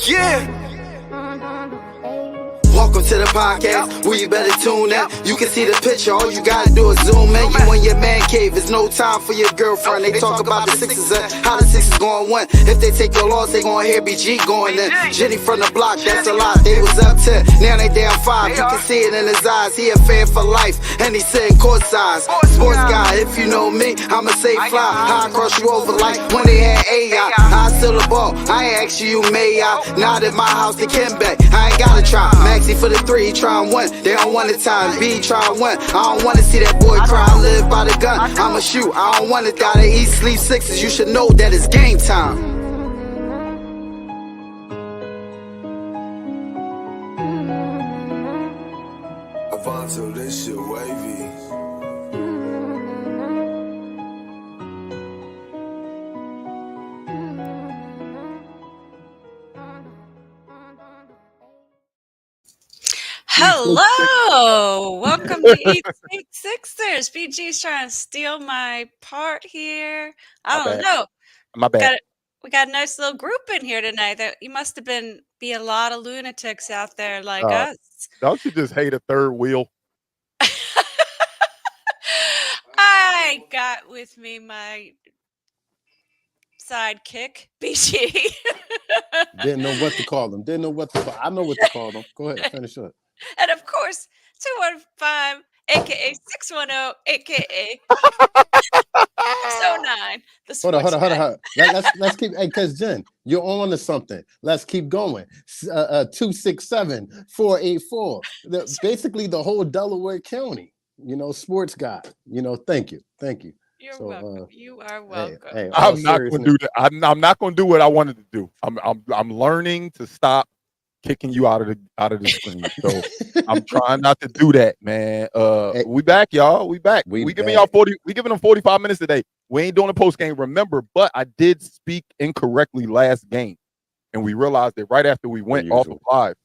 Yeah. Welcome to the podcast, where you better tune in. You can see the picture, all you gotta do is zoom in. You in your man cave, it's no time for your girlfriend. They talk about the Sixers and how the Sixers gonna win. If they take your loss, they gonna hear BG going in. Jenny from the block, that's a lot. They was up 10, now they down 5. You can see it in his eyes, he a fan for life, and he sitting court size. Sports guy, if you know me, I'ma say fly. I cross you over like when they had AI. I still the ball, I ain't ask you, may I? Not at my house, they can back. I ain't gotta try. Maxi for the 3, he try and win. They don't want the time. B try and win. I don't wanna see that boy cry. I live by the gun. I'ma shoot. I don't wanna die. They eat, sleep Sixers. You should know that it's game time. Alfonso, this shit wavy. Hello, welcome to Eat Sleep Sixers. BG's trying to steal my part here. I don't know. My bad. We got a nice little group in here tonight. That you must have be a lot of lunatics out there like us. Don't you just hate a third wheel? I got with me my sidekick, BG. Didn't know what to call them. I know what to call them. Go ahead, finish up. And of course, 215, aka 610, aka 609. Hold on. Let's keep. Hey, cause Jen, you're on to something. Let's keep going. 267-484. Basically, the whole Delaware County. Sports guy. Thank you. You're welcome. You are welcome. Hey, I'm not going to do that. I'm not going to do what I wanted to do. I'm learning to stop kicking you out of the screen. So I'm trying not to do that, man. We back, y'all. We back. We giving them 45 minutes today. We ain't doing a post game, remember, but I did speak incorrectly last game. And we realized that right after we went off of live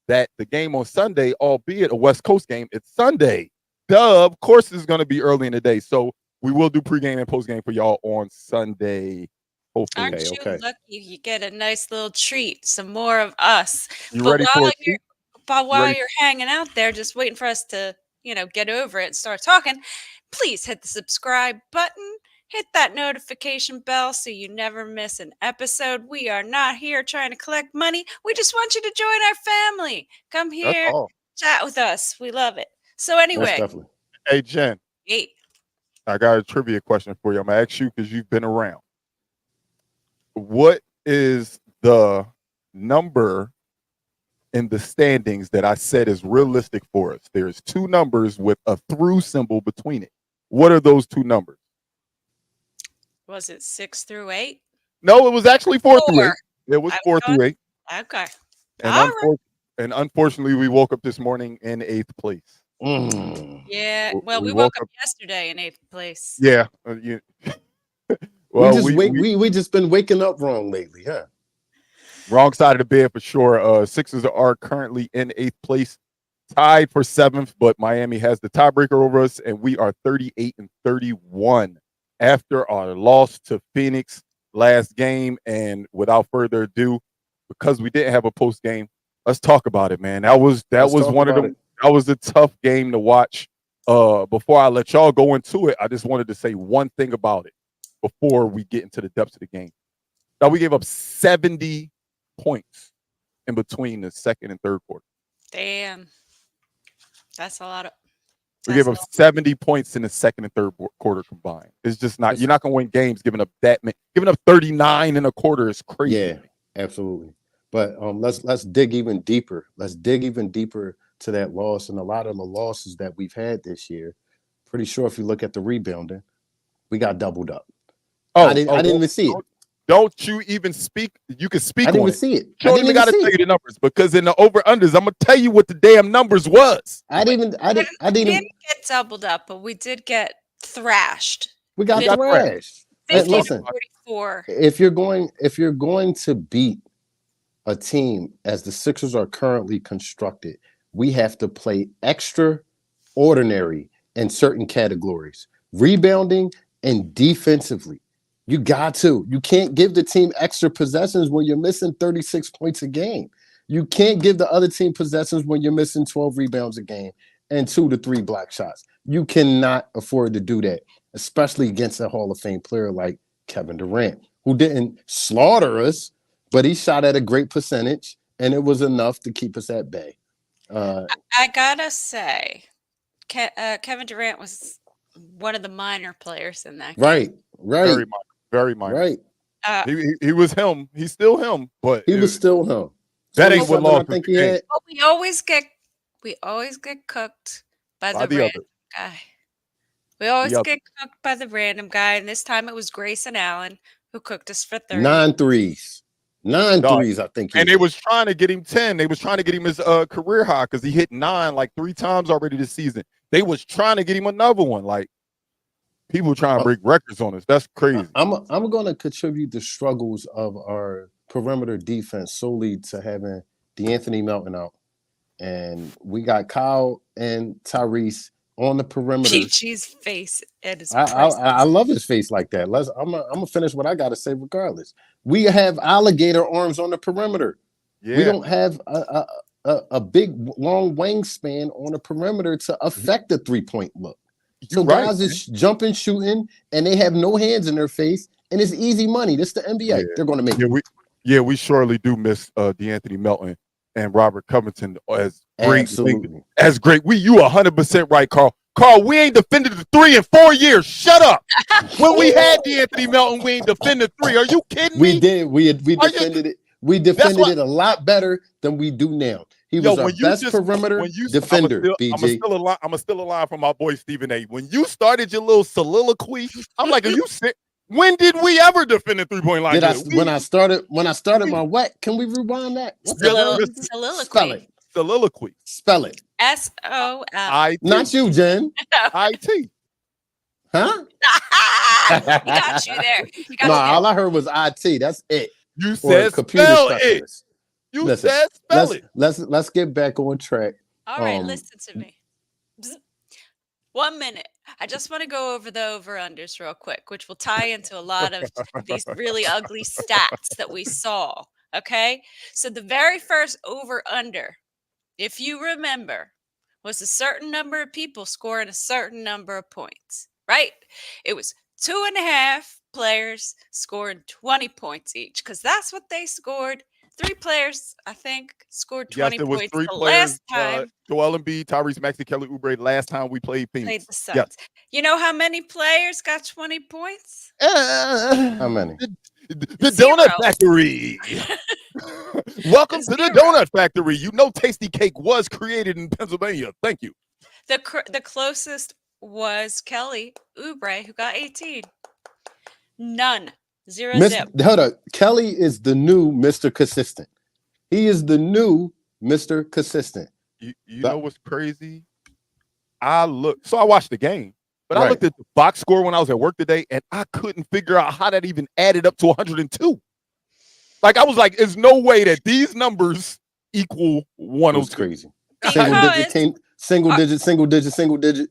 that the game on Sunday, albeit a West Coast game, it's Sunday. Duh, of course it's going to be early in the day. So we will do pregame and postgame for y'all on Sunday. Hopefully. Aren't you lucky you get a nice little treat, some more of us. While you're hanging out there, just waiting for us to, get over it and start talking, please hit the subscribe button, hit that notification bell so you never miss an episode. We are not here trying to collect money. We just want you to join our family. Come here, chat with us. We love it. So anyway. Hey, Jen. Hey. I got a trivia question for you. I'm going to ask you because you've been around. What is the number in the standings that I said is realistic for us? There's 2 numbers with a through symbol between it. What are those 2 numbers? Was it 6 through 8? No, it was actually 4 through 8. It was 4 through 8. Okay. And unfortunately, we woke up this morning in 8th place. Yeah. Well, we woke up yesterday in 8th place. Yeah. Well, we just been waking up wrong lately, huh? Wrong side of the bed for sure. Sixers are currently in 8th place, tied for 7th, but Miami has the tiebreaker over us, and we are 38-31 after our loss to Phoenix last game. And without further ado, because we didn't have a post game, let's talk about it, man. That was a tough game to watch. Before I let y'all go into it, I just wanted to say one thing about it before we get into the depths of the game. Now, we gave up 70 points in between the second and third quarter. Damn. That's a lot. We gave up 70 points in the second and third quarter combined. It's just not, you're not going to win games giving up that many. Giving up 39 in a quarter is crazy. Yeah, absolutely. But let's dig even deeper. Let's dig even deeper to that loss, and a lot of the losses that we've had this year. Pretty sure if you look at the rebounding, we got doubled up. I didn't even see it. Don't you even speak? You can speak. I didn't on even see it. You don't even got to tell you the numbers, because in the over unders, I'm gonna tell you what the damn numbers was. I didn't get doubled up, but we did get thrashed. We got thrashed. Listen, 44. if you're going to beat a team as the Sixers are currently constructed, we have to play extraordinary in certain categories, rebounding and defensively. You got to. You can't give the team extra possessions when you're missing 36 points a game. You can't give the other team possessions when you're missing 12 rebounds a game and 2 to 3 block shots. You cannot afford to do that, especially against a Hall of Fame player like Kevin Durant, who didn't slaughter us, but he shot at a great percentage, and it was enough to keep us at bay. I gotta say, Kevin Durant was one of the minor players in that game. Right, Very minor. Very minor. right. He was him. He's still him, but He was still him. That ain't what lost I think he had. But we always get cooked by the the random guy. We always other. get cooked by the random guy, and this time it was Grayson Allen who cooked us for 30. 9 threes. 9 threes, I think. And they was trying to get him 10. They was trying to get him his career high because he hit 9 like 3 times already this season. They was trying to get him another one. Like, people trying to break records on us. That's crazy. I'm going to contribute the struggles of our perimeter defense solely to having DeAnthony Melton out. And we got Kyle and Tyrese on the perimeter. PG's face. It is I love his face like that. I'm gonna finish what I gotta say regardless. We have alligator arms on the perimeter. Yeah. We don't have a big long wingspan on the perimeter to affect the 3-point look. So guys is jumping, shooting, and they have no hands in their face, and it's easy money. This is the NBA. Yeah. They're gonna make it. We surely do miss DeAnthony Melton and Robert Covington as great. Absolutely. As great. You 100% right, Carl. Carl, we ain't defended the 3 in 4 years. Shut up. When we had DeAnthony Melton, we ain't defended 3. Are you kidding me? We did. We defended it. We defended it a lot better than we do now. He was our best perimeter defender, BG. I'm still alive from my boy Stephen A. When you started your little soliloquy, I'm like, are you sick? When did we ever defend a 3-point line? When I started my what? Can we rewind that? What's soliloquy. Spell it. Soliloquy. Spell it. SOL. Not you, Jen. IT. Huh? He got you there. All I heard was IT. That's it. You said spell it. You said spell it. Let's get back on track. All right, listen to me. 1 minute. I just want to go over the over-unders real quick, which will tie into a lot of these really ugly stats that we saw. Okay? So the very first over-under, if you remember, was a certain number of people scoring a certain number of points, right? It was 2.5 players scoring 20 points each, because that's what they scored. 3 players, I think, scored 20 points. Yes, it was 3 players. Last time. Joel Embiid, Tyrese Maxey, Kelly Oubre. Last time we played Phoenix. Played the Suns. Yes. You know how many players got 20 points? How many? The Donut Factory. Welcome to the Donut Factory. You know Tasty Cake was created in Pennsylvania. Thank you. The closest was Kelly Oubre, who got 18. None. 0 zip. Hold up. Kelly is the new Mr. Consistent. He is the new Mr. Consistent. You know what's crazy? I watched the game, but I looked at the box score when I was at work today, and I couldn't figure out how that even added up to 102. Like, I was like, there's no way that these numbers equal 102. It's crazy. Single digit.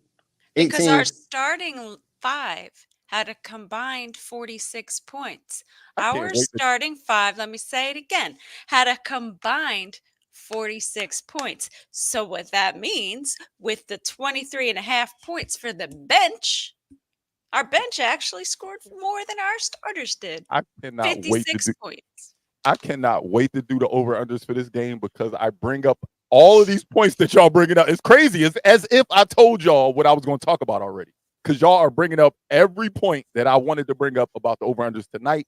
18. Because our starting 5 had a combined 46 points. Our starting 5, let me say it again, had a combined 46 points. So what that means, with the 23.5 points for the bench, our bench actually scored more than our starters did. I cannot 56 points. I cannot wait to do the over-unders for this game, because I bring up all of these points that y'all bringing up. It's crazy. It's as if I told y'all what I was going to talk about already, because y'all are bringing up every point that I wanted to bring up about the over-unders tonight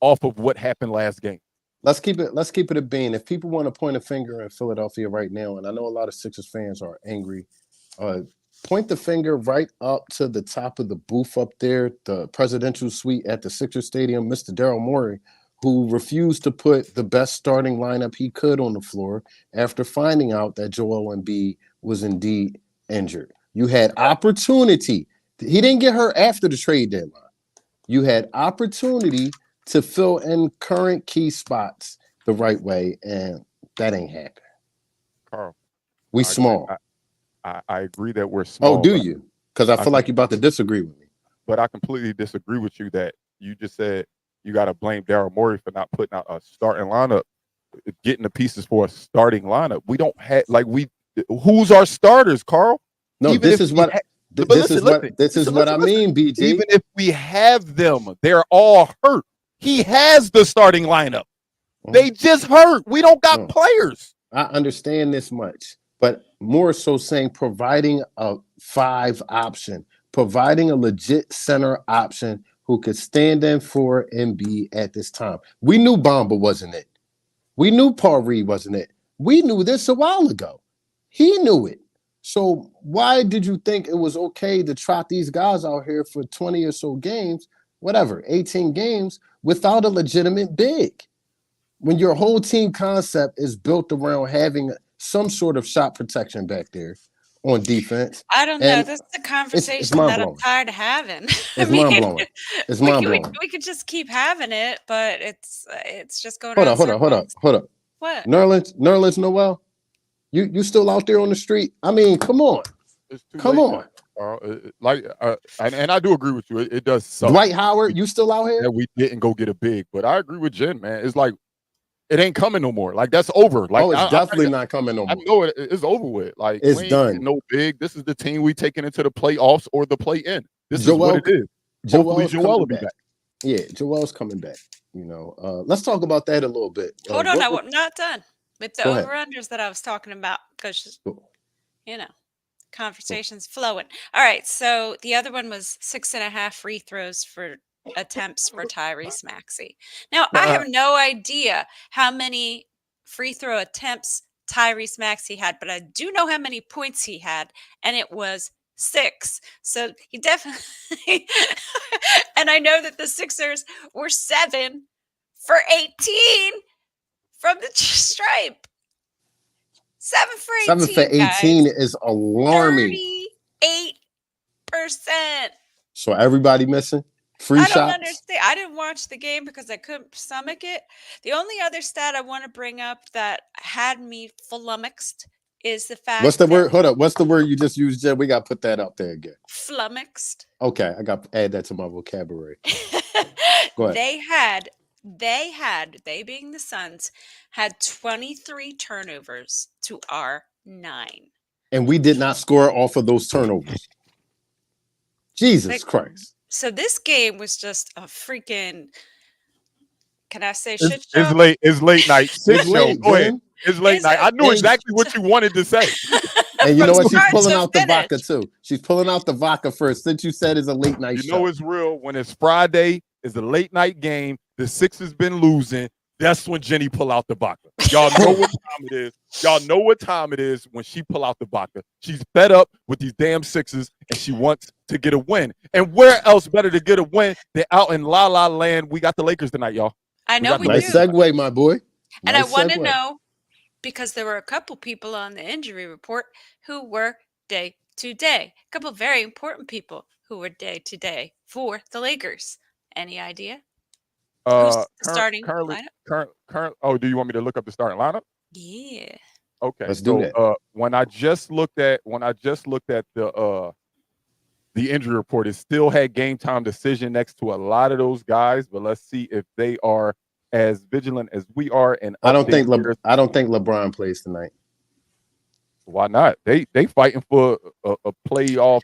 off of what happened last game. Let's keep it a bean. If people want to point a finger in Philadelphia right now, and I know a lot of Sixers fans are angry, point the finger right up to the top of the booth up there, the presidential suite at the Sixers Stadium, Mr. Daryl Morey, who refused to put the best starting lineup he could on the floor after finding out that Joel Embiid was indeed injured. You had opportunity. He didn't get hurt after the trade deadline. You had opportunity to fill in current key spots the right way, and that ain't happening. Carl, we small. I agree that we're small. Oh, do you? Because I feel like you're about to disagree with me. But I completely disagree with you that you just said you got to blame Daryl Morey for not putting out a starting lineup, getting the pieces for a starting lineup. We don't have who's our starters, Carl? No, Even this if is we what but this is what I listen. mean, BG. Even if we have them, they're all hurt. He has the starting lineup. They just hurt. We don't got players. I understand this much, but more so saying providing a 5 option, providing a legit center option who could stand in for Embiid at this time. We knew Bamba wasn't it. We knew Paul Reed wasn't it. We knew this a while ago. He knew it. So why did you think it was okay to trot these guys out here for 20 or so games, whatever, 18 games, without a legitimate big? When your whole team concept is built around having some sort of shot protection back there on defense. I don't know. This is a conversation that I'm tired of having. It's mind-blowing. It's mind-blowing. We could just keep having it, but it's just going Hold on. Hold up. What? Nerlens Noel, you still out there on the street? I mean, come on. Come on. And I do agree with you. It does suck. Dwight Howard, you still out here? Yeah, we didn't go get a big, but I agree with Jen, man. It's like it ain't coming no more. Like that's over. Like it's definitely not coming no more. I know it's over with. Like it's done. No big. This is the team we taking into the playoffs or the play-in. This is what it is. Hopefully Joel will be back. Yeah, Joel's coming back. Let's talk about that a little bit. Hold on, I'm not done with the over-unders that I was talking about because conversation's flowing. All right, so the other one was 6.5 free throws for attempts for Tyrese Maxey. Now, I have no idea how many free throw attempts Tyrese Maxey had, but I do know how many points he had, and it was 6. So he definitely and I know that the Sixers were 7 for 18 from the stripe. 7 for 18. 7 for 18 guys. Is alarming. 38%. So everybody missing? Free shots? I don't understand. I didn't watch the game because I couldn't stomach it. The only other stat I want to bring up that had me flummoxed is the fact. What's the word? Hold up. What's the word you just used, Jen? We got to put that up there again. Flummoxed. Okay, I got to add that to my vocabulary. Go ahead. They being the Suns, had 23 turnovers to our 9. And we did not score off of those turnovers. Jesus Christ. So this game was just a freaking, can I say shit show? It's late night. Shit show. Go ahead. It's late night. I knew exactly what you wanted to say. And you know what? She's pulling out the vodka too. She's pulling out the vodka first. Since you said it's a late night show. You know it's real. When it's Friday, it's a late night game. The Sixers been losing. That's when Jenny pull out the vodka. Y'all know what time it is. Y'all know what time it is when she pull out the vodka. She's fed up with these damn Sixers, and she wants to get a win. And where else better to get a win than out in La La Land? We got the Lakers tonight, y'all. I know we do. Nice segue, my boy. And I want to know, because there were a couple people on the injury report who were day to day. A couple of very important people who were day to day for the Lakers. Any idea? Who's starting lineup? Do you want me to look up the starting lineup? Yeah. Okay. Let's do that. When I just looked at the injury report, it still had game time decision next to a lot of those guys, but let's see if they are as vigilant as we are. And I don't think LeBron plays tonight. Why not? They fighting for a playoff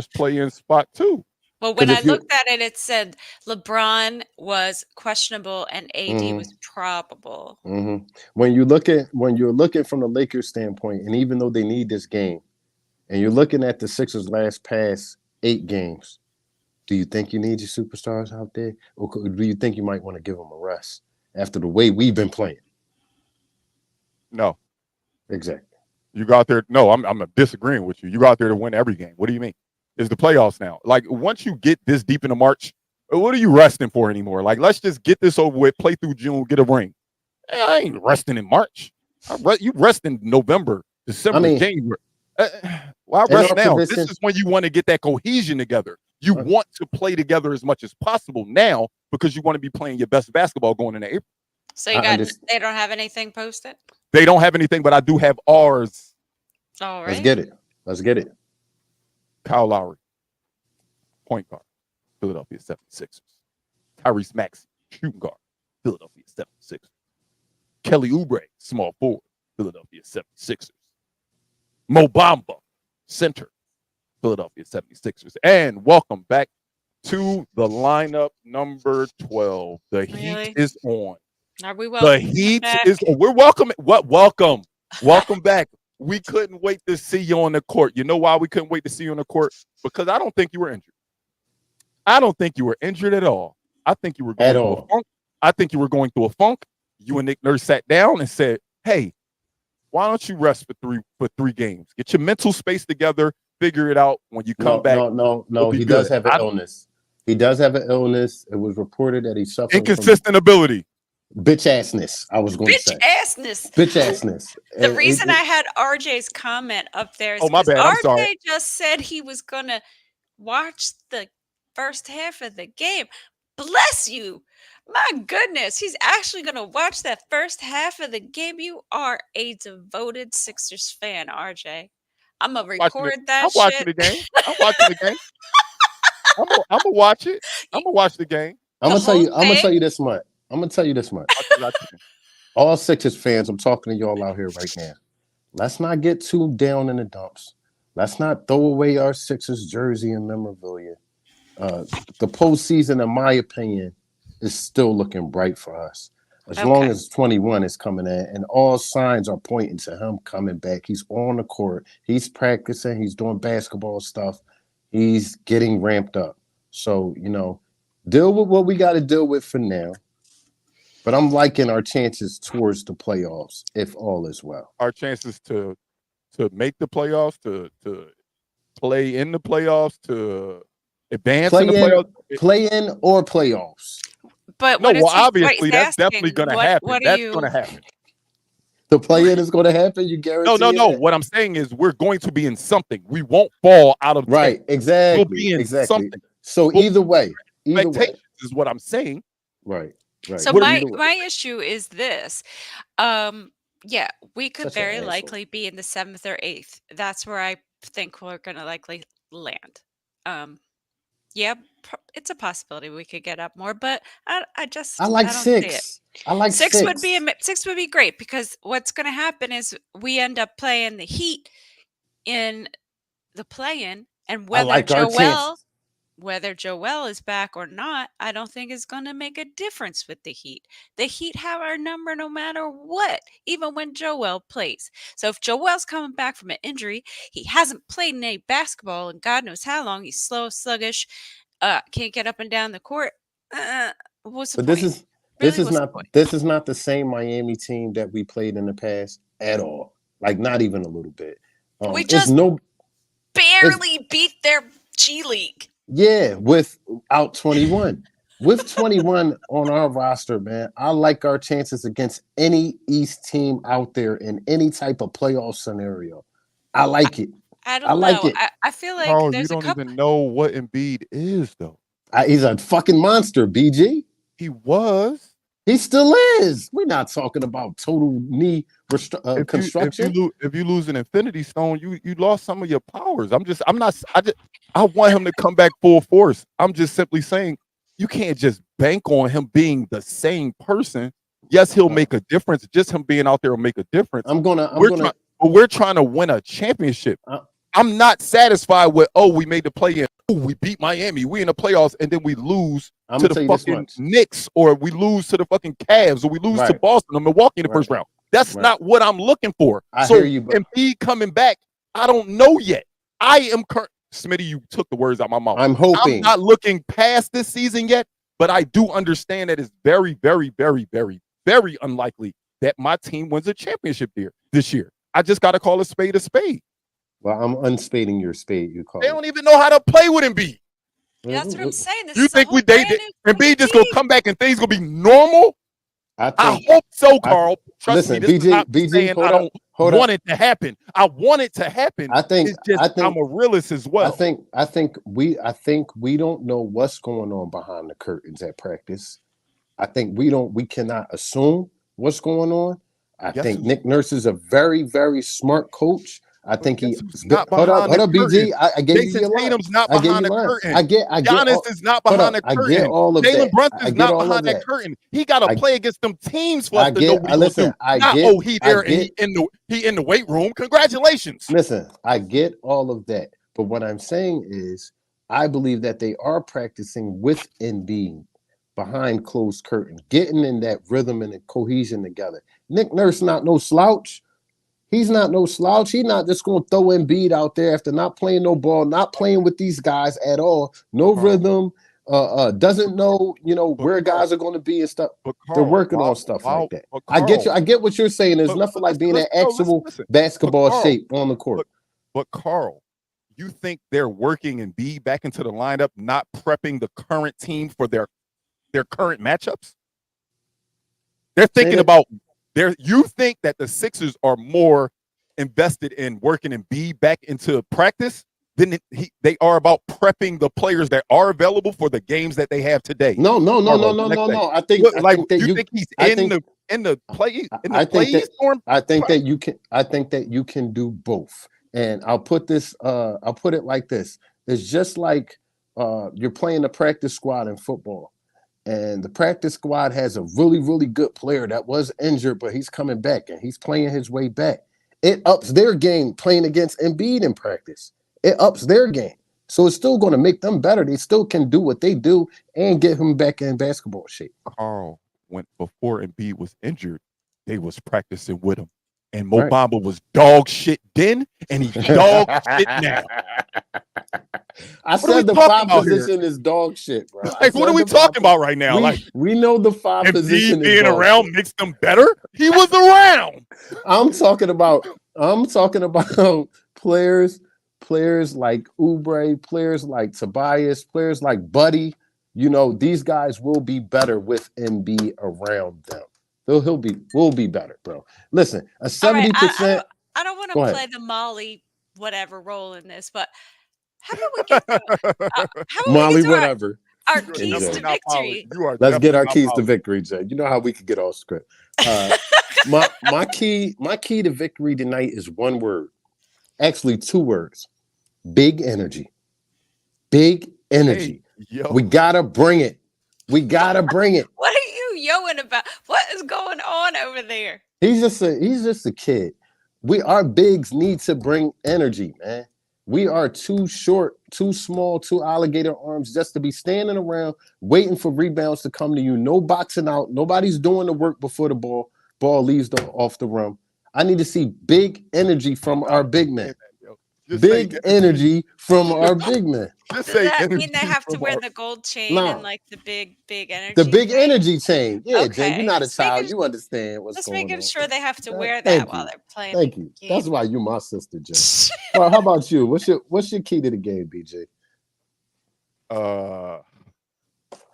/ play-in spot too. Well, when I looked at it, it said LeBron was questionable and AD was probable. Mm-hmm. When you're looking from the Lakers standpoint, and even though they need this game, and you're looking at the Sixers' last past 8 games, do you think you need your superstars out there, or do you think you might want to give them a rest after the way we've been playing? No, exactly. You go out there. No, I'm disagreeing with you. You go out there to win every game. What do you mean? It's the playoffs now. Like, once you get this deep into March, what are you resting for anymore? Like, let's just get this over with, play through June, get a ring. Hey, I ain't resting in March. You rest in November, December, January. Why rest now? This is when you want to get that cohesion together. You want to play together as much as possible now because you want to be playing your best basketball going into April. So they don't have anything posted? They don't have anything, but I do have ours. All right. Let's get it. Kyle Lowry, point guard, Philadelphia 76ers. Tyrese Maxey, shooting guard, Philadelphia 76ers. Kelly Oubre, small forward, Philadelphia 76ers. Mo Bamba, center, Philadelphia 76ers. And welcome back to the lineup number 12. The heat Really? is on. Are we The welcome? heat is on. We're welcome. What? Welcome. Welcome back. We couldn't wait to see you on the court. You know why we couldn't wait to see you on the court? Because I don't think you were injured. I don't think you were injured at all. I think you were going through a funk. I think you were going through a funk. You and Nick Nurse sat down and said, "Hey, why don't you rest for three games? Get your mental space together. Figure it out when you come back." No. He does have an illness. He does have an illness. It was reported that he's suffering inconsistent ability. Bitch assness. I was going to say bitch assness. The reason I had RJ's comment up there is my bad. I'm RJ sorry. just said he was gonna watch the first half of the game. Bless you. My goodness, he's actually gonna watch that first half of the game. You are a devoted Sixers fan, RJ. I'm gonna record that I'm shit. watching the game. I'm watching the game. I'm gonna watch it. I'm gonna watch the game. I'm gonna tell you this much. All Sixers fans, I'm talking to y'all out here right now. Let's not get too down in the dumps. Let's not throw away our Sixers jersey and memorabilia. The postseason, in my opinion, is still looking bright for us. As long as 21 is coming in, and all signs are pointing to him coming back. He's on the court. He's practicing. He's doing basketball stuff. He's getting ramped up. So, deal with what we got to deal with for now. But I'm liking our chances towards the playoffs, if all is well. Our chances to make the playoffs, to play in the playoffs, to advance in the playoffs. Play in or playoffs. But obviously that's definitely going to happen. That's going to happen. The play-in is going to happen. You guarantee? No. What I'm saying is we're going to be in something. We won't fall out of right. 10. Exactly. We'll be in something. So either way, is what I'm saying. Right. So my issue is this. We could very likely be in the 7th or 8th. That's where I think we're going to likely land. It's a possibility we could get up more, but I like don't 6. see it. I like 6. Six would be great because what's going to happen is we end up playing the Heat in the play-in, and whether Joel is back or not, I don't think is going to make a difference with the Heat. The Heat have our number no matter what, even when Joel plays. So if Joel's coming back from an injury, he hasn't played in any basketball in God knows how long. He's slow, sluggish, can't get up and down the court. What's the point? This is not the same Miami team that we played in the past at all. Like not even a little bit. We just barely beat their G League. Yeah, without 21. With 21 on our roster, man, I like our chances against any East team out there in any type of playoff scenario. I like it. I don't know. I feel like you don't even know what Embiid is, though. He's a fucking monster, BG. He was. He still is. We're not talking about total knee construction. If you lose an Infinity Stone, you lost some of your powers. I want him to come back full force. I'm just simply saying you can't just bank on him being the same person. Yes, he'll make a difference. Just him being out there will make a difference. We're trying to win a championship. I'm not satisfied with, we made the play-in. We beat Miami. We in the playoffs, and then we lose to the fucking Knicks, or we lose to the fucking Cavs, or we lose to Boston or Milwaukee in the first round. That's not what I'm looking for. I hear you, but Embiid coming back, I don't know yet. I am Smitty, you took the words out of my mouth. I'm hoping. I'm not looking past this season yet, but I do understand that it's very, very, very, very, very unlikely that my team wins a championship this year. I just got to call a spade a spade. Well, I'm unspading your spade. They don't even know how to play with Embiid. Yeah, that's what I'm saying. You think Embiid just gonna come back and things gonna be normal? I hope so, Carl. Trust me. This is not saying I don't want it to happen. I want it to happen. I'm a realist as well. I think we don't know what's going on behind the curtains at practice. I think we cannot assume what's going on. I think Nick Nurse is a very, very smart coach. I think guess he. who's not Hold up, behind the BG. curtain? I gave you Jason your line. Tatum's not I gave behind you the line. curtain. I get Giannis is not hold behind up. the I get curtain. all of Jalen that. Brunson I is get not all of behind that that. curtain. He got to I play against them teams for I us to know get. what I he gonna listen. do. Not he I there and get. he in the weight room. Congratulations. Listen. I get all of that. But what I'm saying is, I believe that they are practicing with Embiid behind closed curtain, getting in that rhythm and the cohesion together. Nick Nurse not no slouch. He's not no slouch. He's not just going to throw Embiid out there after not playing no ball, not playing with these guys at all. No Carl, rhythm. Doesn't know, but where Carl, guys are going to be and stuff. but They're Carl, working on stuff like that. but I get you. Carl, I get what you're saying. There's but nothing like being listen, in no, listen, actual listen. But basketball Carl, shape on the court. but Carl, you think they're working and be back into the lineup, not prepping the current team for their current matchups? They're thinking about you think that the Sixers are more invested in working and be back into practice than they are about prepping the players that are available for the games that they have today. No. I think that you you. think he's I in think the play in the I think plays that for him? I think that you can. I think that you can do both. And I'll put this. I'll put it like this. It's just like you're playing a practice squad in football, and the practice squad has a really, really good player that was injured, but he's coming back and he's playing his way back. It ups their game playing against Embiid in practice. It ups their game. So it's still going to make them better. They still can do what they do and get him back in basketball shape. Carl went before Embiid was injured. They was practicing with him. And Mo Right. Bamba was dog shit then, and he's dog shit now. I What are we said the talking five about here? position is dog shit, bro. Like, what are we talking about right now? We know the five position Embiid is being dog around shit. makes them better. He was around. I'm talking about players like Oubre, players like Tobias, players like Buddy. These guys will be better with Embiid around them. Will be better, bro. Listen, a All right, 70%. I don't want Go to ahead. play the Molly whatever role in this, but how about we get to Molly, whatever. our You are keys definitely to not following. victory? You are Let's get definitely our not keys to following. victory, Jay. You know how we could get off script. My key to victory tonight is one word. Actually, two words. Big energy. Big energy. Hey, yo. We gotta bring it. We gotta bring it. What are you yelling about? What is going on over there? He's just a kid. Our bigs need to bring energy, man. We are too short, too small, too alligator arms just to be standing around waiting for rebounds to come to you. No boxing out. Nobody's doing the work before the ball leaves off the rim. I need to see big energy from our big men. Big energy from our big men. Does that mean they have to wear the gold chain and like the big energy? The big chain? energy chain. Yeah, Okay. Jay, you're not a Just child. making- You understand what's Just going on. making sure they have to wear Thank that while you. they're playing. Thank you. That's why you're my sister, Jay. Well, how about you? What's your key to the game, BJ?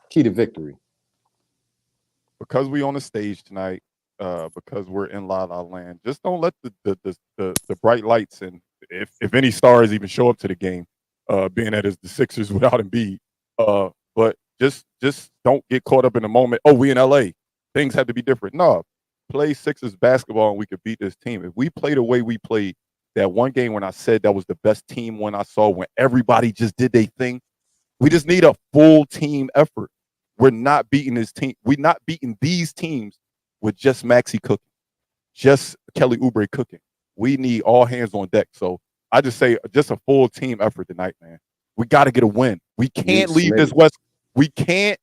Key to victory. Because we on the stage tonight, because we're in La La Land, just don't let the bright lights and if any stars even show up to the game, being that it's the Sixers without Embiid. But just don't get caught up in the moment. Oh, we in LA. Things have to be different. No, play Sixers basketball and we could beat this team. If we play the way we played that one game when I said that was the best team when I saw when everybody just did their thing, we just need a full team effort. We're not beating this team. We're not beating these teams with just Maxey cooking, just Kelly Oubre cooking. We need all hands on deck. So I just say just a full team effort tonight, man. We got to get a win. We can't leave this West. We can't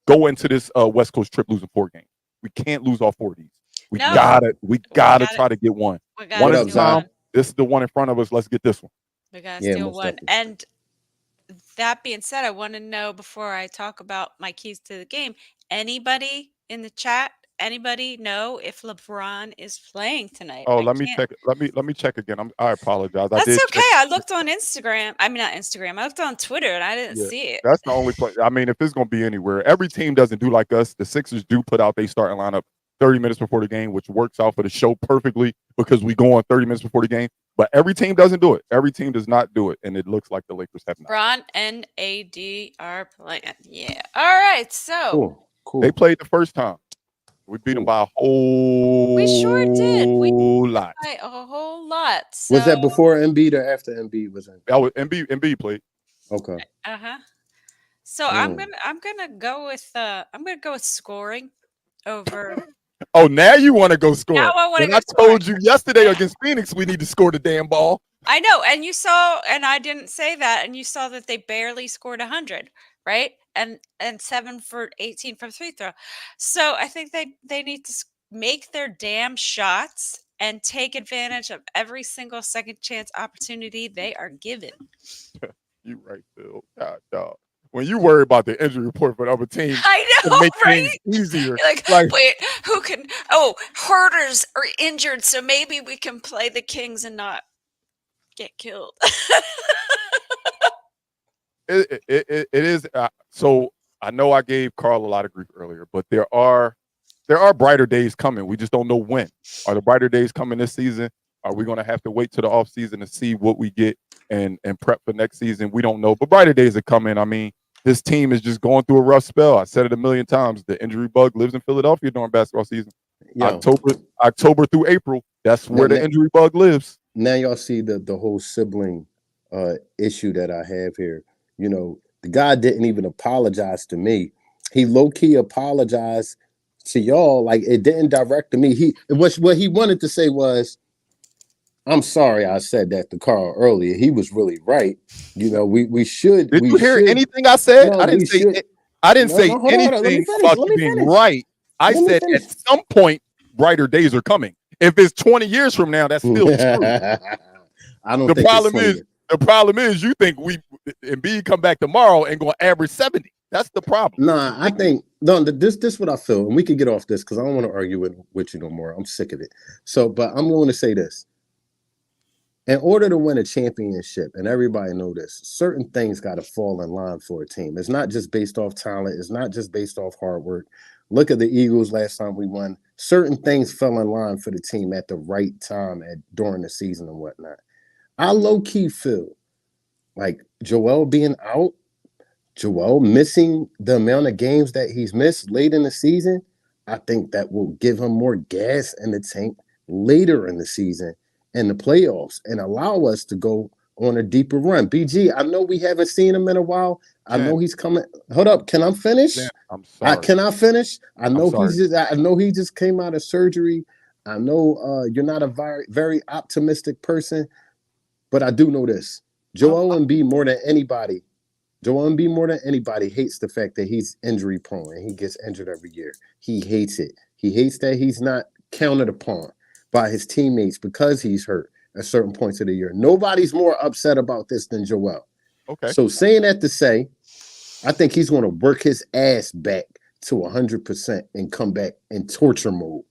go into this West Coast trip losing 4 games. We can't lose all 4 of these. We gotta try to get one. One at a time. This is the one in front of us. Let's get this one. We gotta steal one. Definitely. And that being said, I want to know before I talk about my keys to the game, anybody in the chat, anybody know if LeBron is playing tonight? Oh, let me check. Let me check again. I apologize. That's okay. Check. I looked on Instagram. I mean, not Instagram. I looked on Twitter and I didn't see it. That's the only place. I mean, if it's gonna be anywhere, every team doesn't do like us. The Sixers do put out their starting lineup 30 minutes before the game, which works out for the show perfectly because we go on 30 minutes before the game. But every team doesn't do it. Every team does not do it, and it looks like the Lakers have not. LeBron and AD are playing. Yeah. All right. So cool. They played the first time. We beat them by a whole We sure did. lot. By a whole lot. Was that So, before Embiid or after Embiid was in? That was MB played. Okay. uh-huh. So Mm. I'm gonna go with scoring over. Oh, now you want to go Now score. I want to When go I scoring. told you yesterday against Phoenix, we need to score the damn ball. I know, and you saw, and I didn't say that, and you saw that they barely scored 100, right? And 7 for 18 from free throw. So I think they need to make their damn shots and take advantage of every single second chance opportunity they are given. You right, Phil. God, dog. When you worry about the injury report for the other team I to know, make right? things easier, You're like, like wait, who can? Oh, herders are injured, so maybe we can play the Kings and not get killed. it is. So I know I gave Carl a lot of grief earlier, but there are brighter days coming. We just don't know when. Are the brighter days coming this season? Are we going to have to wait till the off season to see what we get and prep for next season? We don't know, but brighter days are coming. I mean, this team is just going through a rough spell. I said it a million times. The injury bug lives in Philadelphia during basketball season. Yo, October through April, that's where the injury bug lives. now y'all see the whole sibling issue that I have here. You know, the guy didn't even apologize to me. He low-key apologized to y'all. Like, it didn't direct to me. What he wanted to say was, I'm sorry I said that to Carl earlier. He was really right. You know, we should. Did you hear should, anything I said? no, I didn't we say should. I didn't No, say no, hold on, hold on. Let me anything finish. about Let you me being finish. right. I Let me said finish. at some point, brighter days are coming. If it's 20 years from now, that's still true. I don't The think problem it's 20. the problem is you think Embiid come back tomorrow and go average 70. That's the problem. Nah, I think no. This what I feel, and we can get off this because I don't want to argue with you no more. I'm sick of it. So, but I'm going to say this: in order to win a championship, and everybody know this, certain things got to fall in line for a team. It's not just based off talent. It's not just based off hard work. Look at the Eagles last time we won. Certain things fell in line for the team at the right time during the season and whatnot. I low key feel like Joel being out, Joel missing the amount of games that he's missed late in the season, I think that will give him more gas in the tank later in the season and the playoffs and allow us to go on a deeper run. BG, I know we haven't seen him in a while. I know he's coming. Hold up, can I finish? I'm sorry. Can I finish? I know I know he just came out of surgery. I know you're not a very, very optimistic person, but I do know this. Joel Embiid more than anybody hates the fact that he's injury prone and he gets injured every year. He hates it. He hates that he's not counted upon by his teammates because he's hurt at certain points of the year. Nobody's more upset about this than Joel. Okay. So saying that to say, I think he's going to work his ass back to 100% and come back in torture mode.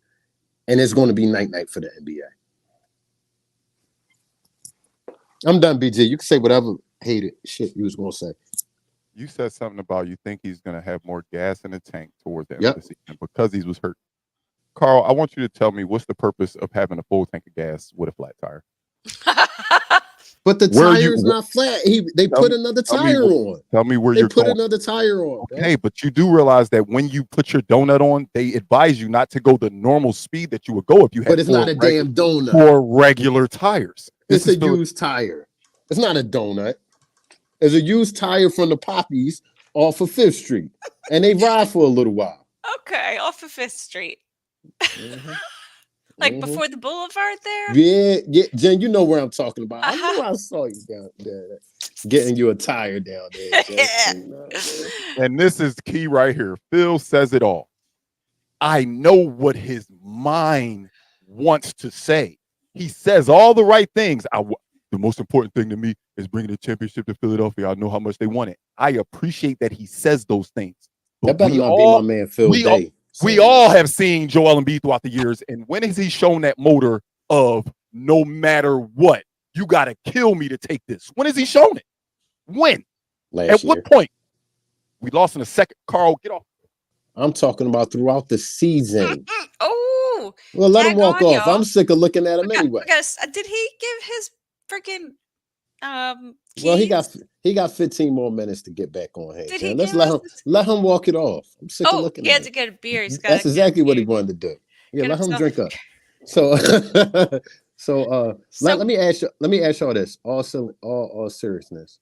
And it's going to be night-night for the NBA. I'm done, BG. You can say whatever hated shit you was going to say. You said something about you think he's going to have more gas in the tank towards the end of the season because he was hurt. Carl, I want you to tell me what's the purpose of having a full tank of gas with a flat tire? But the tire's not flat. They put another tire on. Tell me where you're going. They put another tire on. Okay, but you do realize that when you put your donut on, they advise you not to go the normal speed that you would go if you had. But it's not a damn donut. For regular tires. It's a used tire. It's not a donut. It's a used tire from the Poppies off of 5th Street. And they ride for a little while. Okay, off of 5th Street. Like before the boulevard there? Yeah, Jen, you know where I'm talking about. I know I saw you down there. Getting you a tire down there, Jen. And this is key right here. Phil says it all. I know what his mind wants to say. He says all the right things. The most important thing to me is bringing the championship to Philadelphia. I know how much they want it. I appreciate that he says those things. That better not be my man Phil Day. We all have seen Joel Embiid throughout the years, and when has he shown that motor of no matter what, you got to kill me to take this? When has he shown it? When? At what point? We lost in the second. Carl, get off. I'm talking about throughout the season. Oh, well, let him walk off. I'm sick of looking at him anyway. Because did he give his freaking well, he got He got 15 more minutes to get back on here. Did Jan. he Let's give us this? let him walk it off. I'm sick of Oh, looking he at had him. to get a beer. He's got That's exactly what he wanted to do. Yeah, Get let him himself drink a up. So let me ask y'all this. All seriousness.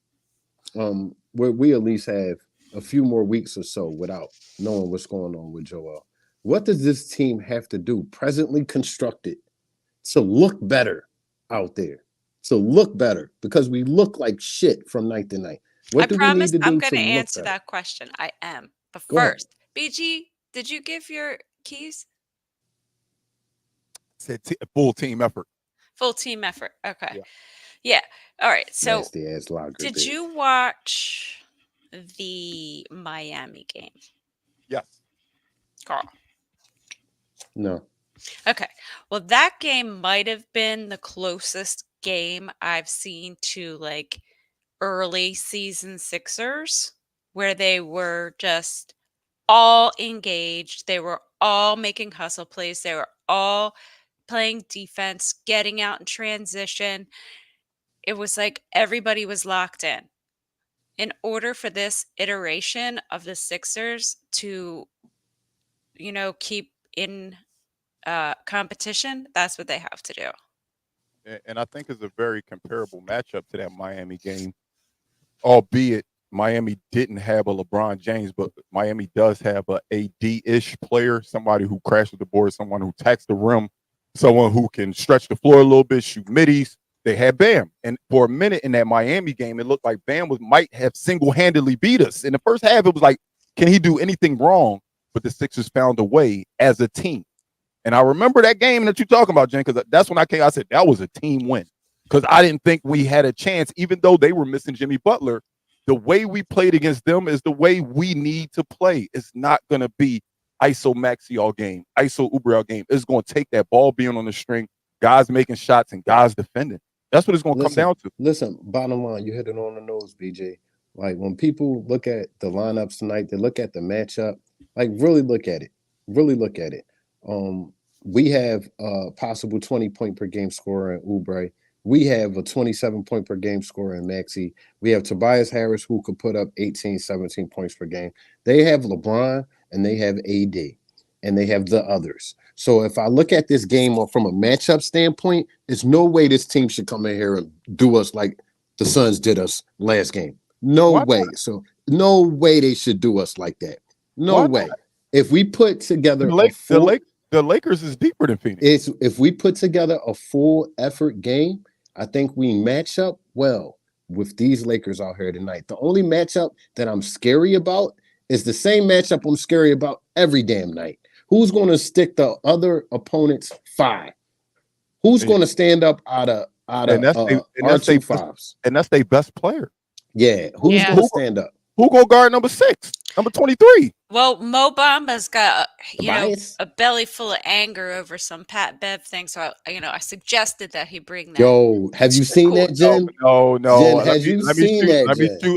We at least have a few more weeks or so without knowing what's going on with Joel. What does this team have to do, presently constructed, to look better out there? To look better, because we look like shit from night to night. I What do we need promise to I'm do going to to look answer better? that question. I am. But Go ahead. first, BG, did you give your keys? Said full team effort. Full team effort. Okay. Yeah. Yeah. All right. So, Nasty ass lager. did beer. you watch the Miami game, Yes. Carl? No. Okay. Well, that game might have been the closest game I've seen to like early season Sixers, where they were just all engaged. They were all making hustle plays. They were all playing defense, getting out in transition. It was like everybody was locked in. In order for this iteration of the Sixers to, keep in competition, that's what they have to do. And I think it's a very comparable matchup to that Miami game, albeit Miami didn't have a LeBron James, but Miami does have a AD-ish player, somebody who crashes the board, someone who attacks the rim, someone who can stretch the floor a little bit, shoot middies. They had Bam, and for a minute in that Miami game, it looked like Bam might have single-handedly beat us. In the first half, it was like, can he do anything wrong? But the Sixers found a way as a team. And I remember that game that you're talking about, Jen, because that's when I came. I said that was a team win, because I didn't think we had a chance, even though they were missing Jimmy Butler. The way we played against them is the way we need to play. It's not going to be ISO Maxi all game, ISO Uber all game. It's going to take that ball being on the string, guys making shots, and guys defending. That's what it's going to come down to. Listen, bottom line, you hit it on the nose, BJ. Like when people look at the lineups tonight, they look at the matchup, like really look at it. Really look at it. We have a possible 20-point per game scorer in Oubre. We have a 27-point per game scorer in Maxi. We have Tobias Harris, who could put up 18, 17 points per game. They have LeBron and they have AD and they have the others. So if I look at this game from a matchup standpoint, there's no way this team should come in here and do us like the Suns did us last game. No way. So no way they should do us like that. No way. If we put together the Lakers is deeper than Phoenix. If we put together a full effort game, I think we match up well with these Lakers out here tonight. The only matchup that I'm scary about is the same matchup I'm scary about every damn night. Who's going to stick the other opponent's 5? Who's going to stand up out of our 2-5s? And that's their best player. Yeah. Who's going to stand up? Who going to guard number 6? Number 23. Well, Mo Bamba's got a belly full of anger over some Pat Bev thing. So I suggested that he bring that. Yo, have you seen that, Jen? No. Jen,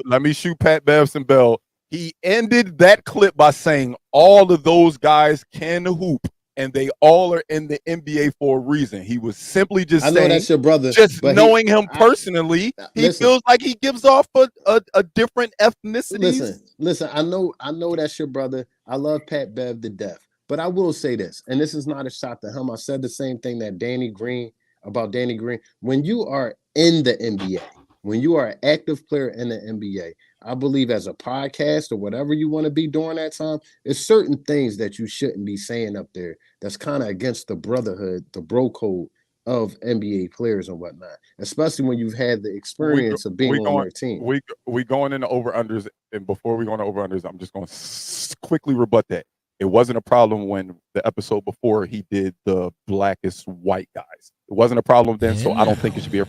let me shoot Pat Bev some bell. He ended that clip by saying all of those guys can hoop and they all are in the NBA for a reason. He was simply just saying, that's your brother. Just knowing him personally, he feels like he gives off a different ethnicity. Listen, I know that's your brother. I love Pat Bev to death. But I will say this, and this is not a shot to him. I said the same thing that Danny Green. When you are in the NBA, when you are an active player in the NBA, I believe as a podcast or whatever you want to be during that time, there's certain things that you shouldn't be saying up there that's kind of against the brotherhood, the bro code of NBA players and whatnot, especially when you've had the experience of being on their team. We going into over-unders, and before we go into over-unders, I'm just going to quickly rebut that. It wasn't a problem when the episode before he did the blackest white guys. It wasn't a problem then, so I don't think it should be a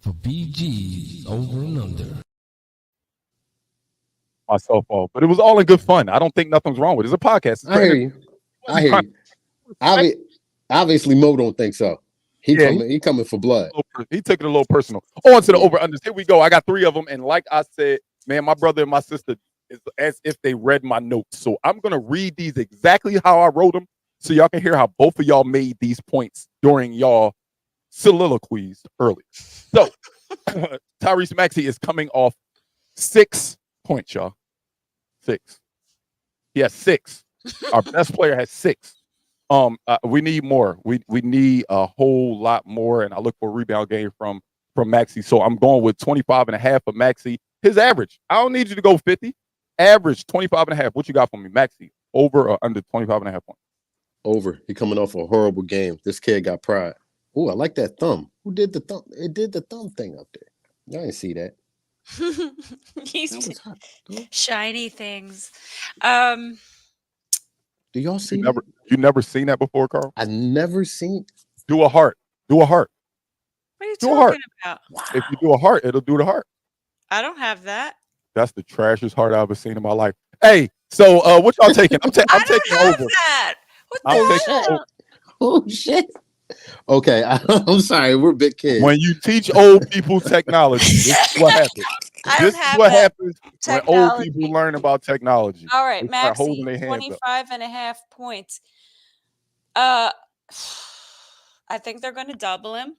for BG's over and under. Myself off, but it was all in good fun. I don't think nothing's wrong with it. It's a podcast. I hear you. Obviously, Mo don't think so. He coming for blood. He took it a little personal. On to the over-unders. Here we go. I got 3 of them, and like I said, man, my brother and my sister is as if they read my notes. So I'm gonna read these exactly how I wrote them, so y'all can hear how both of y'all made these points during y'all soliloquies earlier. So Tyrese Maxey is coming off 6 points, y'all. 6. He has 6. Our best player has 6. We need more. We need a whole lot more, and I look for a rebound game from Maxey. So I'm going with 25.5 for Maxey. His average. I don't need you to go 50. Average 25.5. What you got for me, Maxey? Over or under 25.5 points? Over. He coming off a horrible game. This kid got pride. Oh, I like that thumb. Who did the thumb? It did the thumb thing up there. Y'all didn't see that. He's That was hot. shiny things. Do y'all see that? You never seen that before, Carl? I never seen. Do a heart. Do a heart. What are you Do a heart. talking about? Wow. If you do a heart, it'll do the heart. I don't have that. That's the trashiest heart I've ever seen in my life. Hey, so what y'all taking? I'm I don't taking have over. that. What I'm the taking hell? Oh shit. Okay, I'm sorry. We're big kids. When you teach old people technology, this is what happens. I don't This is have what that happens when old technology. people learn about technology. All right, They start holding Maxey, their hands up. 25.5 points. I think they're going to double him.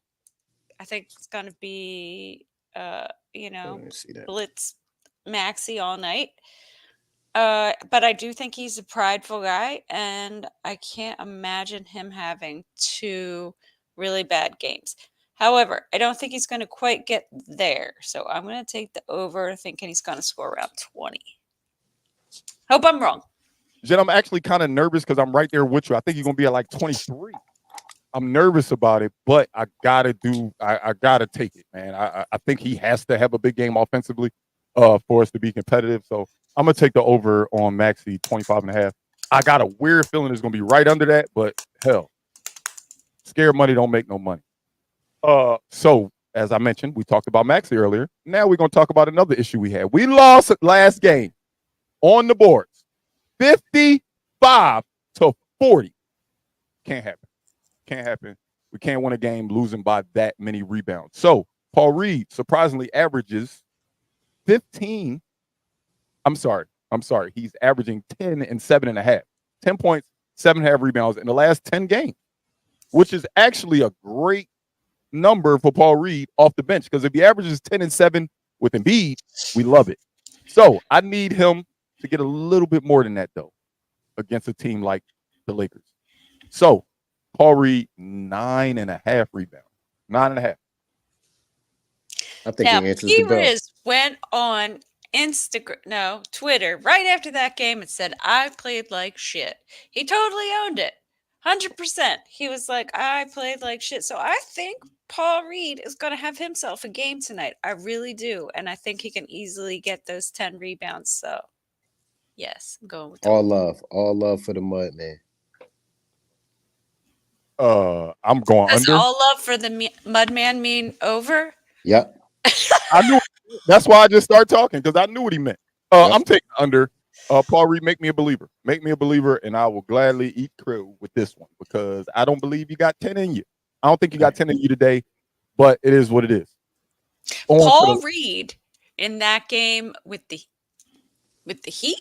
I think it's going to be, I didn't see that. blitz Maxey all night. But I do think he's a prideful guy, and I can't imagine him having 2 really bad games. However, I don't think he's going to quite get there. So I'm going to take the over, thinking he's going to score around 20. Hope I'm wrong. Jen, I'm actually kind of nervous because I'm right there with you. I think you're gonna be at like 23. I'm nervous about it, but I gotta take it, man. I think he has to have a big game offensively for us to be competitive. So I'm gonna take the over on Maxey 25.5. I got a weird feeling it's gonna be right under that, but hell, scared money don't make no money. So as I mentioned, we talked about Maxey earlier. Now we're gonna talk about another issue we had. We lost last game on the boards. 55-40. Can't happen. Can't happen. We can't win a game losing by that many rebounds. So Paul Reed surprisingly averages 15. I'm sorry. He's averaging 10 and 7.5. 10 points, 7.5 rebounds in the last 10 games, which is actually a great number for Paul Reed off the bench. Because if he averages 10 and 7 with Embiid, we love it. So I need him to get a little bit more than that, though, against a team like the Lakers. So, Paul Reed, 9.5 rebounds. 9.5. I think Now, he answers the bell. P-Riz went on Twitter right after that game and said, I played like shit. He totally owned it. 100%. He was like, I played like shit. So I think Paul Reed is going to have himself a game tonight. I really do. And I think he can easily get those 10 rebounds. So, yes, I'm going with that. All love for the mud man. I'm going Does under. all love for the Mudman mean over? Yep. I knew. That's why I just started talking because I knew what he meant. I'm taking under. Paul Reed, make me a believer. Make me a believer, and I will gladly eat crow with this one because I don't believe you got 10 in you. I don't think you got 10 in you today, but it is what it is. Paul Reed in that game with the Heat.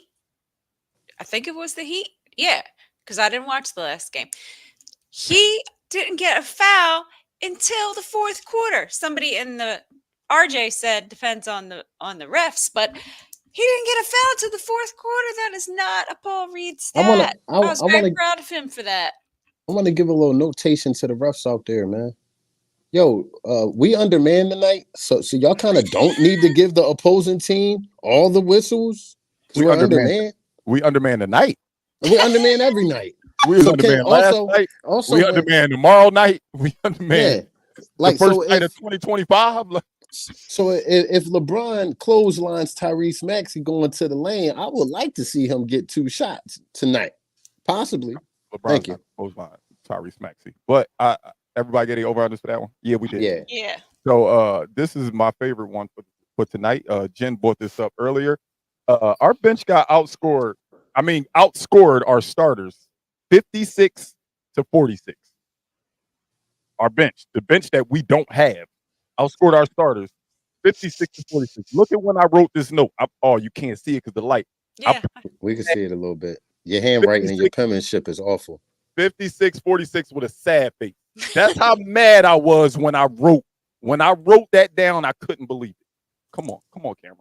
I think it was the Heat. Yeah, because I didn't watch the last game. He didn't get a foul until the fourth quarter. Somebody in the RJ said depends on the refs, but he didn't get a foul to the fourth quarter. That is not a Paul Reed stat. I was very proud of him for that. I want to give a little notation to the refs out there, man. Yo, we undermanned tonight, so y'all kind of don't need to give the opposing team all the whistles. We're undermanned. We undermanned tonight. We undermanned every night. We undermanned last night. Also, we undermanned tomorrow night. We undermanned the first night of 2025. So if LeBron clotheslines Tyrese Maxey going to the lane, I would like to see him get 2 shots tonight, possibly. Thank you. Clothesline Tyrese Maxey, but everybody getting over unders for that one. Yeah, we did. Yeah. So this is my favorite one for tonight. Jen brought this up earlier. Our bench got outscored our starters 56-46. Our bench, the bench that we don't have, outscored our starters 56-46. Look at when I wrote this note. You can't see it because the light. Yeah. We can see it a little bit. Your handwriting and your penmanship is awful. 56-46 with a sad face. That's how mad I was when I wrote When I wrote that down, I couldn't believe it. Come on, camera.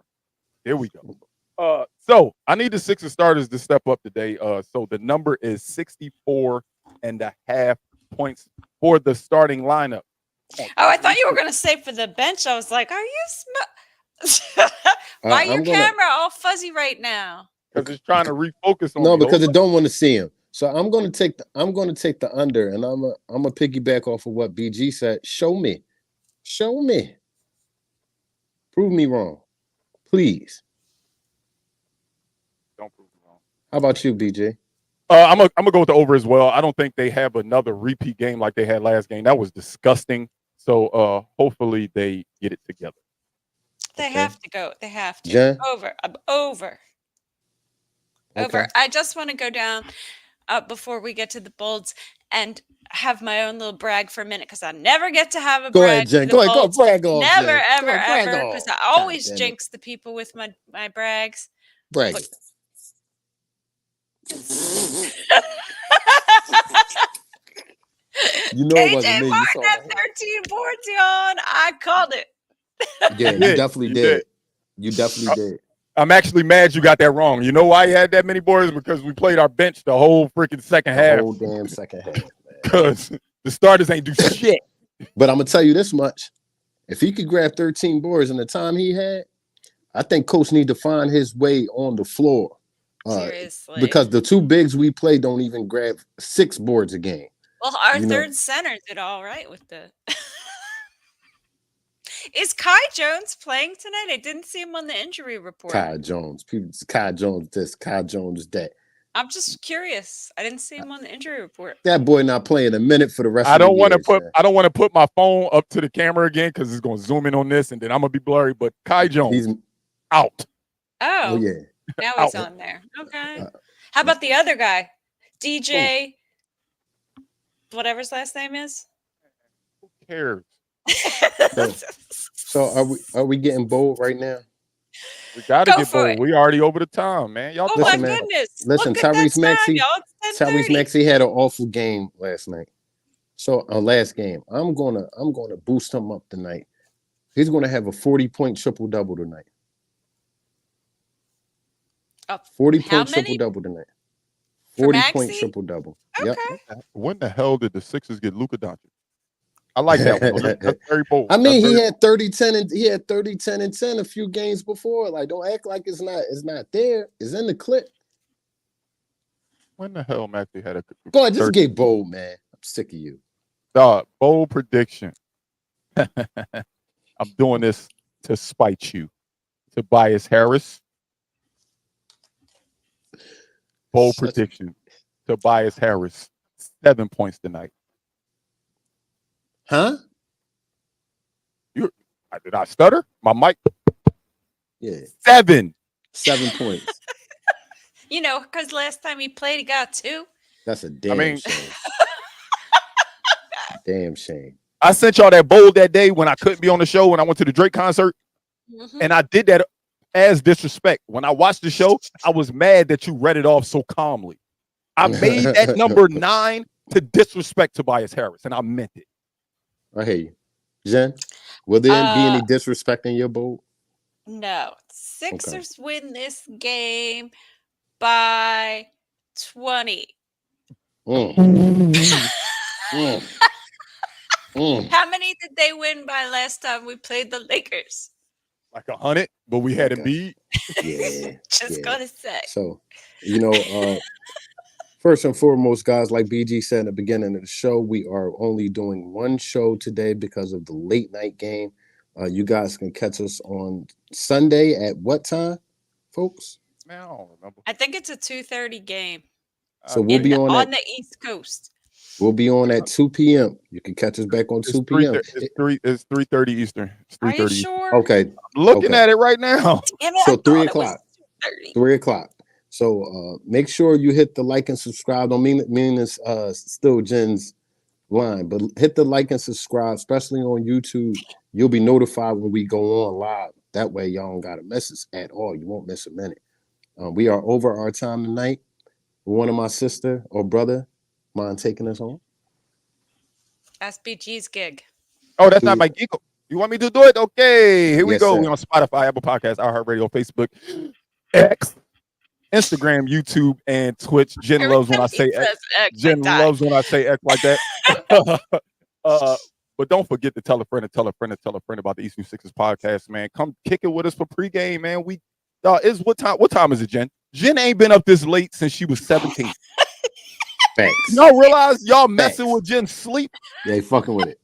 There we go. So I need the Sixers starters to step up today. So the number is 64.5 points for the starting lineup. Oh, I thought you were going to say for the bench. I was like, are you why your camera all fuzzy right now? Because it's trying to refocus on No, me. because it don't want to see him. So I'm going to take the under, and I'm a piggyback off of what BG said. Show me. Prove me wrong, please. Don't prove me wrong. How about you, BJ? I'm gonna go with the over as well. I don't think they have another repeat game like they had last game. That was disgusting. So hopefully they get it together. They have to go. They have to. Jen? Over. Over. Okay. I just want to go down before we get to the bolds and have my own little brag for a minute because I never get to have a Go brag. ahead, Jen. for the Go bolds. brag off. Never, Jen. ever, Brag ever. off. Because I God always damn it. jinx the people with my brags. Brag But- it. You know it wasn't KJ me. You Martin saw at that. 13 boards, Yon. I called it. Yeah, you definitely You did. did. You definitely did. I'm actually mad you got that wrong. You know why he had that many boards? Because we played our bench the whole freaking second The half. whole damn second half, man. Because the starters ain't do shit. But I'm gonna tell you this much: if he could grab 13 boards in the time he had, I think Coach need to find his way on the floor. Seriously. Because the two bigs we play don't even grab 6 boards a game. Well, our You know. third center did all right with the. Is Kai Jones playing tonight? I didn't see him on the injury report. Kai Jones, Kai Jones this, Kai Jones that. I'm just curious. I didn't see him on the injury report. That boy not playing a minute for the rest I of the don't want to year, put man. I don't want to put my phone up to the camera again because it's gonna zoom in on this and then I'm gonna be blurry. But Kai Jones He's out. Oh, yeah. now he's on there. Okay. How about the other guy? DJ, whatever his last name is. Who cares? So are we getting bold right now? We gotta Go get for bold. it. We already over the time, man. Y'all Oh Listen, my man. goodness. Listen, Look at Tyrese that time, Maxey- y'all. It's Tyrese 10:30. Maxey had an awful game last night. So last game, I'm gonna boost him up tonight. He's gonna have a 40-point triple-double tonight. Oh, 40 how point many? triple-double tonight. For 40-point Maxey? triple-double. Okay. Yep. When the hell did the Sixers get Luka Doncic? I like that one. That's very bold. I mean, That's he very had 30-10 and he had 30-10 and 10 a few games before. Like, don't act like it's not there. It's in the clip. When the hell Maxey had a Go ahead, just 30 get bold, man. I'm sick of you. bold prediction? I'm doing this to spite you. Tobias Harris. Bold Such- prediction. Tobias Harris. 7 points tonight. Huh? Did I stutter? My mic. Yeah. 7. 7 points. You know, because last time he played, he got 2. That's a damn shame. Damn shame. I sent y'all that bold that day when I couldn't be on the show when I went to the Drake concert. Mhm. And I did that as disrespect. When I watched the show, I was mad that you read it off so calmly. I made that number 9 to disrespect Tobias Harris, and I meant it. I hear you. Jen, will there be any disrespect in your bowl? No. Sixers win this game by 20. Mm. How many did they win by last time we played the Lakers? Like 100, but we had Okay. Embiid. Yeah. Just yeah. gonna say. So, first and foremost, guys, like BG said in the beginning of the show, we are only doing one show today because of the late night game. You guys can catch us on Sunday at what time, folks? Man, I don't remember. I think it's a 2:30 game So we'll be on the East Coast. We'll be on at 2 p.m. You can catch us back on 2 p.m. It's 3:30 Eastern. It's Are you 3:30. sure? Okay. I'm looking Okay. at it right now. Damn it, So I thought 3 it was o'clock. 2:30. 3 o'clock. So make sure you hit the like and subscribe. Don't mean it's still Jen's line, but hit the like and subscribe, especially on YouTube. You'll be notified when we go on live. That way, y'all don't gotta miss us at all. You won't miss a minute. We are over our time tonight. One of my sister or brother mind taking us home? That's BG's gig. Oh, that's not my giggle. You want me to do it? Okay, here we Yes, go. sir. We on Spotify, Apple Podcasts, iHeartRadio, Facebook, X, Instagram, YouTube, and Twitch. Jen Every loves when time I he say X. says X, I Jen die. loves when I say X like that. But don't forget to tell a friend and tell a friend and tell a friend about the East Sixes podcast, man. Come kick it with us for pregame, man. Is what time is it, Jen? Jen ain't been up this late since she was 17. Facts. Y'all realize y'all messing Facts. with Jen's sleep? They fucking with it.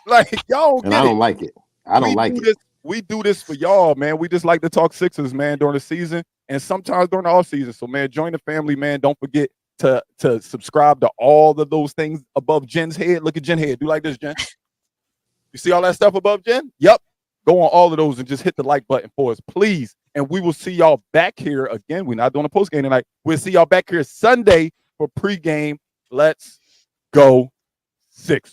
Like, y'all don't And get I it. don't like it. I don't like it. We do this for y'all, man. We just like to talk Sixers, man, during the season and sometimes during the off season. So, man, join the family, man. Don't forget to subscribe to all of those things above Jen's head. Look at Jen's head. Do like this, Jen. You see all that stuff above Jen? Yep. Go on all of those and just hit the like button for us, please. And we will see y'all back here again. We're not doing a post game tonight. We'll see y'all back here Sunday for pregame. Let's go Sixers.